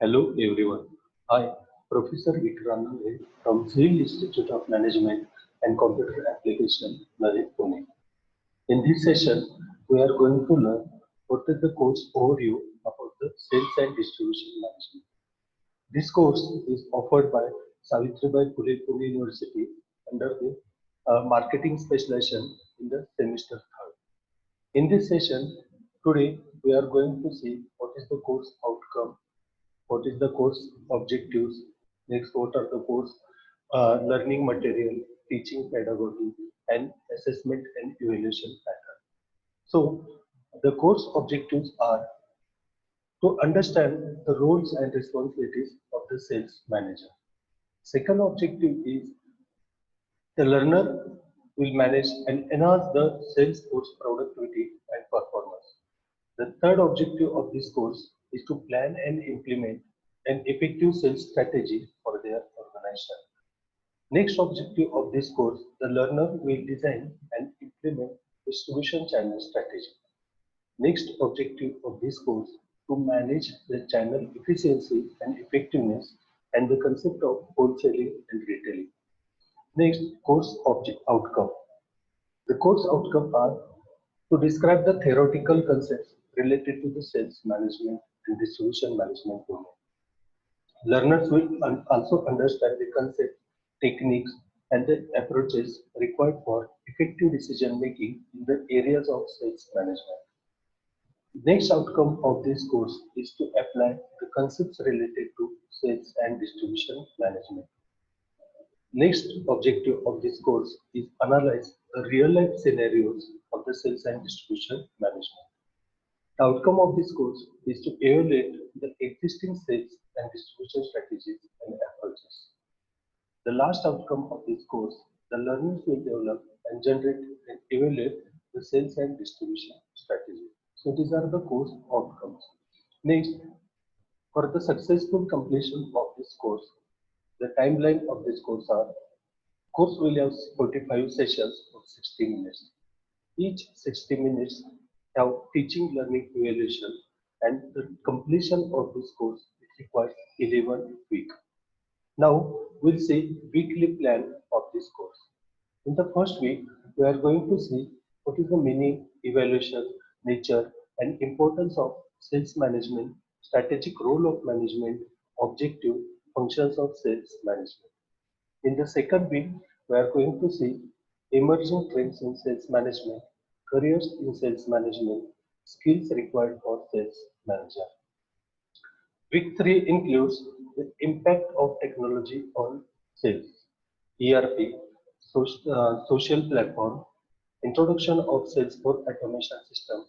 Hello everyone. I, Professor Vikranand from Civil Institute of Management and Computer Application, Navi, Pune. In this session, we are going to learn what is the course overview about the sales and distribution management. This course is offered by Savitribai Phule Pune University under the marketing specialization in the semester third. In this session, today we are going to see what is the course outcome, what is the course objectives, next what are the course learning material, teaching pedagogy, and assessment and evaluation pattern. So the course objectives are to understand the roles and responsibilities of the sales manager. Second objective is the learner will manage and enhance the sales force productivity and performance. The third objective of this course is to plan and implement an effective sales strategy for their organization. Next objective of this course, the learner will design and implement distribution channel strategy. Next objective of this course, to manage the channel efficiency and effectiveness and the concept of wholesaling and retailing. Next, course object outcome. The course outcome are to describe the theoretical concepts related to the sales management and distribution management domain. Learners will also understand the concept, techniques, and the approaches required for effective decision making in the areas of sales management. Next outcome of this course is to apply the concepts related to sales and distribution management. Next objective of this course is analyze the real-life scenarios of the sales and distribution management. The outcome of this course is to evaluate the existing sales and distribution strategies and approaches. The last outcome of this course, the learners will develop and generate and evaluate the sales and distribution strategy. So these are the course outcomes. Next, for the successful completion of this course, the timeline of this course will have 45 sessions of 60 minutes. Each 60 minutes have teaching learning evaluation and the completion of this course it requires 11 weeks. Now we'll see weekly plan of this course. In the first week, we are going to see what is the meaning, evaluation, nature, and importance of sales management, strategic role of management, objective, functions of sales management. In the second week, we are going to see emerging trends in sales management, careers in sales management, skills required for sales manager. Week 3 includes the impact of technology on sales, ERP, social platform, introduction of Salesforce automation system,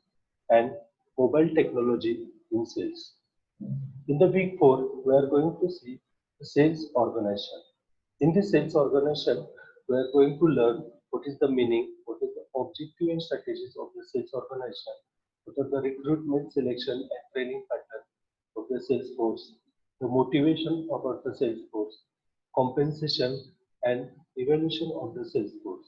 and mobile technology in sales. In the week 4, we are going to see the sales organization. In this sales organization, we are going to learn what is the meaning, what is the objective and strategies of the sales organization, what are the recruitment, selection, and training pattern of the sales force, the motivation about the sales force, compensation, and evaluation of the sales force.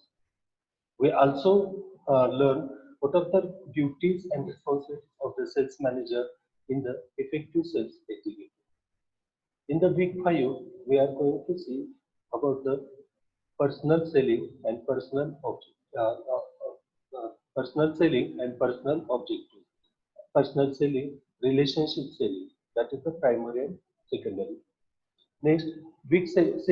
We also learn what are the duties and responsibilities of the sales manager in the effective sales executive. In the week 5, we are going to see about the personal selling and personal selling and personal objective. Personal selling, relationship selling, that is the primary and secondary. Next, week 6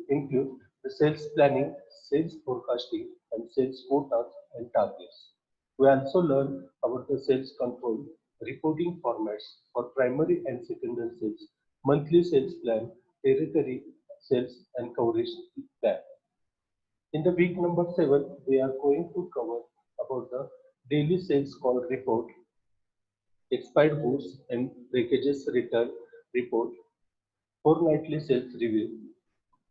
include the sales planning, sales forecasting, and sales quotas and targets. We also learn about the sales control, reporting formats for primary and secondary sales, monthly sales plan, territory sales, and coverage plan. In the week number 7, we are going to cover about the daily sales call report, expired goods and packages return report, fortnightly sales review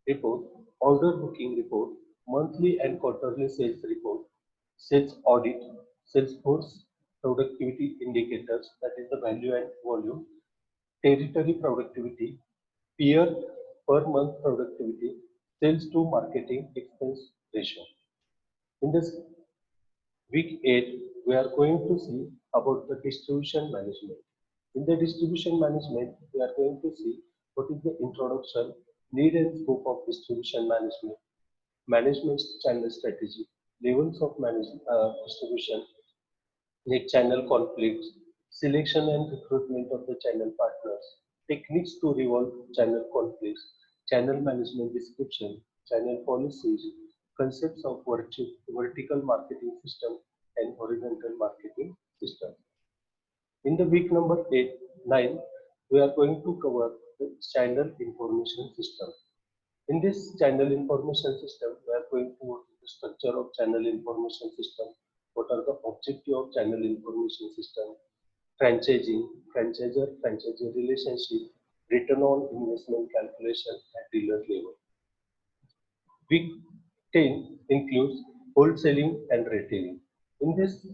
report, order booking report, monthly and quarterly sales report, sales audit, sales force productivity indicators, that is the value and volume, territory productivity, peer per month productivity, sales to marketing expense ratio. In this week 8, we are going to see about the distribution management. In the distribution management, we are going to see what is the introduction, need and scope of distribution management, management channel strategy, levels of distribution, like channel conflicts, selection and recruitment of the channel partners, techniques to resolve channel conflicts, channel management description, channel policies, concepts of vertical marketing system and horizontal marketing system. In the week number 8, 9, we are going to cover the channel information system. In this channel information system, we are going to work with the structure of channel information system. What are the objectives of channel information system? Franchising, franchisor-franchisee relationship, return on investment calculation at dealer level. Week 10 includes wholesaling and retailing. In this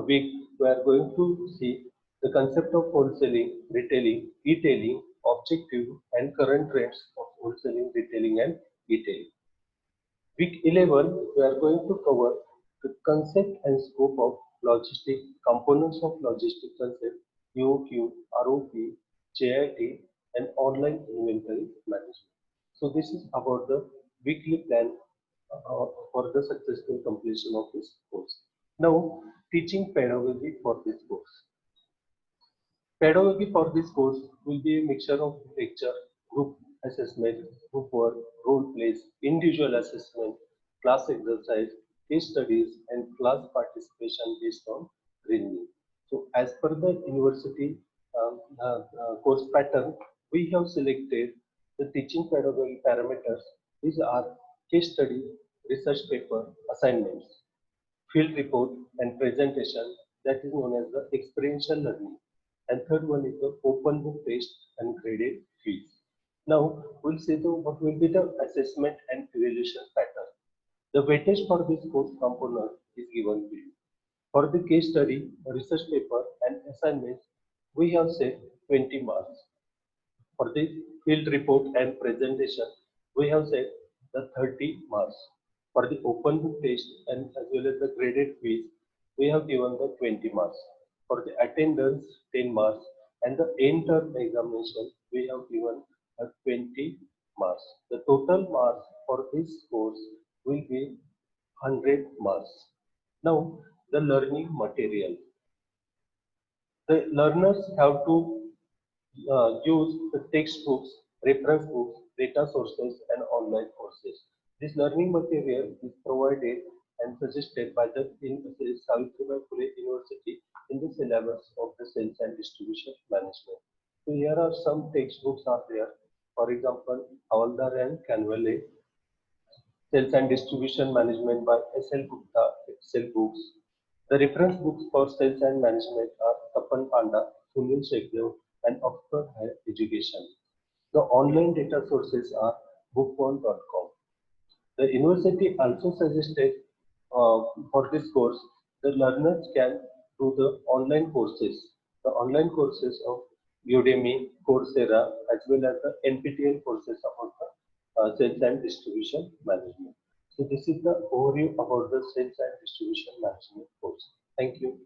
week, we are going to see the concept of wholesaling, retailing, e-tailing, objective and current trends of wholesaling, retailing and e-tailing. Week 11, we are going to cover the concept and scope of logistic, components of logistic concept, EOQ, ROP, JIT, and online inventory management. So this is about the weekly plan for the successful completion of this course. Now, teaching pedagogy for this course. Pedagogy for this course will be a mixture of lecture, group assessment, group work, role plays, individual assessment, class exercise, case studies, and class participation based on training. So, as per the university course pattern, we have selected the teaching pedagogy parameters. These are case study, research paper, assignments, field report, and presentation, that is known as the experiential learning. And third one is the open book test and graded quiz. Now we'll see what will be the assessment and evaluation pattern. The weightage for this course component is given below. For the case study, research paper, and assignments, we have set 20 marks. For the field report and presentation, we have set the 30 marks. For the open book test and as well as the graded quiz, we have given the 20 marks. For the attendance, 10 marks, and the end term examination, we have given 20 marks. The total marks for this course will be 100 marks. Now, the learning material. The learners have to use the textbooks, reference books, data sources, and online courses. This learning material is provided and suggested by the Savitribai Phule University in the syllabus of the sales and distribution management. So here are some textbooks are there. For example, Havaldar and Canvale, Sales and Distribution Management by S.L. Gupta, Excel books. The reference books for sales and management are Tapan Panda, Sunil Shekdev, and Oxford Higher Education. The online data sources are bookworm.com. The university also suggested for this course, the learners can do the online courses. The online courses of Udemy, Coursera, as well as the NPTEL courses about the sales and distribution management. So this is the overview about the sales and distribution management course. Thank you.